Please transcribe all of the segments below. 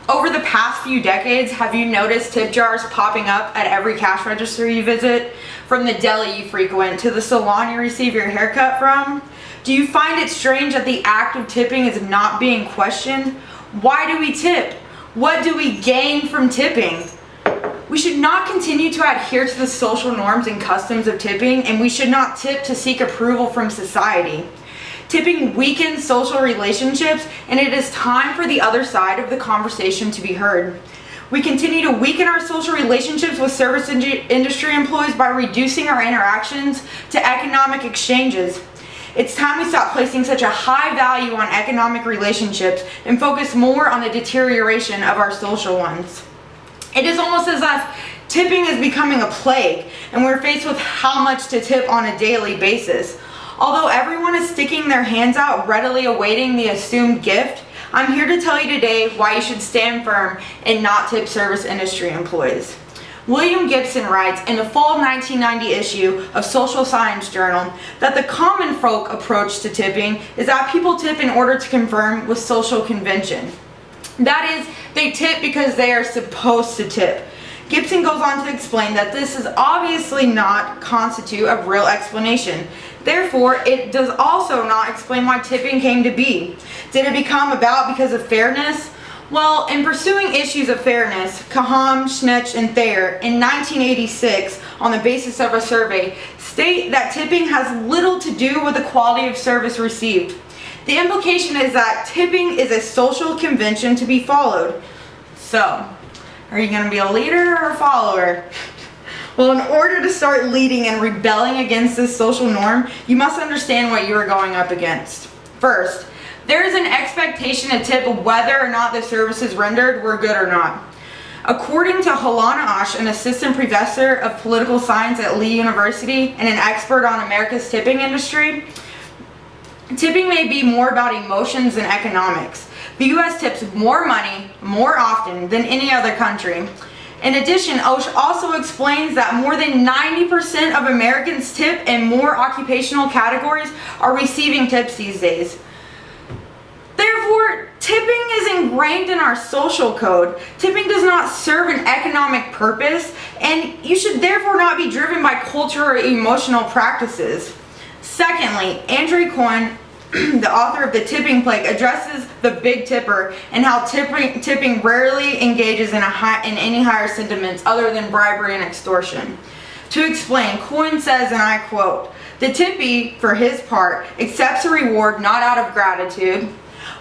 Over the past few decades, have you noticed tip jars popping up at every cash register you visit? From the deli you frequent to the salon you receive your haircut from? Do you find it strange that the act of tipping is not being questioned? Why do we tip? What do we gain from tipping? We should not continue to adhere to the social norms and customs of tipping, and we should not tip to seek approval from society. Tipping weakens social relationships, and it is time for the other side of the conversation to be heard. We continue to weaken our social relationships with service industry employees by reducing our interactions to economic exchanges. It's time we stop placing such a high value on economic relationships and focus more on the deterioration of our social ones. It is almost as if tipping is becoming a plague, and we're faced with how much to tip on a daily basis. Although everyone is sticking their hands out, readily awaiting the assumed gift, I'm here to tell you today why you should stand firm and not tip service industry employees. William Gibson writes in the fall 1990 issue of Social Science Journal that the common folk approach to tipping is that people tip in order to conform with social convention. That is, they tip because they are supposed to tip. Gibson goes on to explain that this is obviously not constitute a real explanation. Therefore, it does also not explain why tipping came to be. Did it become about because of fairness? Well, in pursuing issues of fairness, Kaham, Schnetch, and Thayer in 1986, on the basis of a survey, state that tipping has little to do with the quality of service received. The implication is that tipping is a social convention to be followed. So, are you going to be a leader or a follower? Well, in order to start leading and rebelling against this social norm, you must understand what you are going up against. First, there is an expectation to tip whether or not the services rendered were good or not. According to Helena Osh, an assistant professor of political science at Lee University and an expert on America's tipping industry, tipping may be more about emotions than economics. The U.S. tips more money more often than any other country. In addition, Osh also explains that more than 90% of Americans tip and more occupational categories are receiving tips these days. Therefore, tipping is ingrained in our social code. Tipping does not serve an economic purpose, and you should therefore not be driven by culture or emotional practices. Secondly, Andrew Cohen, the author of The Tipping Plague, addresses the big tipper and how tipping rarely engages in any higher sentiments other than bribery and extortion. To explain, Cohen says, and I quote, "The tippee, for his part, accepts a reward not out of gratitude,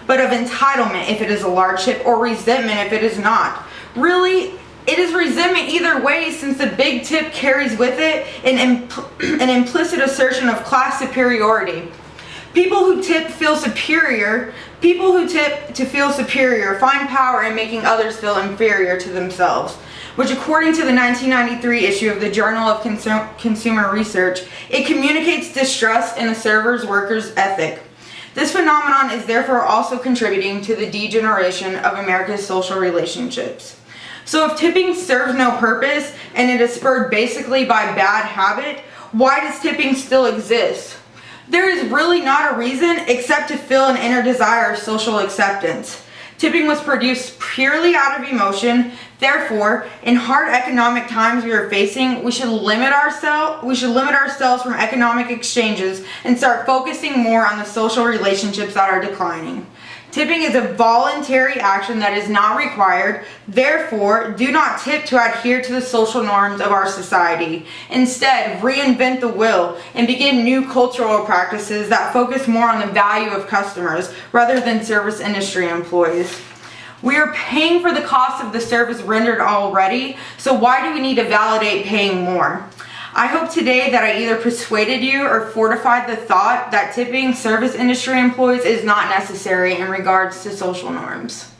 but of entitlement if it is a large tip, or resentment if it is not. Really, it is resentment either way, since the big tip carries with it an implicit assertion of class superiority. People who tip feel superior. People who tip to feel superior find power in making others feel inferior to themselves," which, according to the 1993 issue of the Journal of Consumer Research, it communicates distrust in a server's worker's ethic. This phenomenon is therefore also contributing to the degeneration of America's social relationships. So if tipping serves no purpose and it is spurred basically by bad habit, why does tipping still exist? There is really not a reason except to fill an inner desire of social acceptance. Tipping was produced purely out of emotion. Therefore, in hard economic times we are facing, we should limit ourselves from economic exchanges and start focusing more on the social relationships that are declining. Tipping is a voluntary action that is not required. Therefore, do not tip to adhere to the social norms of our society. Instead, reinvent the wheel and begin new cultural practices that focus more on the value of customers rather than service industry employees. We are paying for the cost of the service rendered already, so why do we need to validate paying more? I hope today that I either persuaded you or fortified the thought that tipping service industry employees is not necessary in regards to social norms.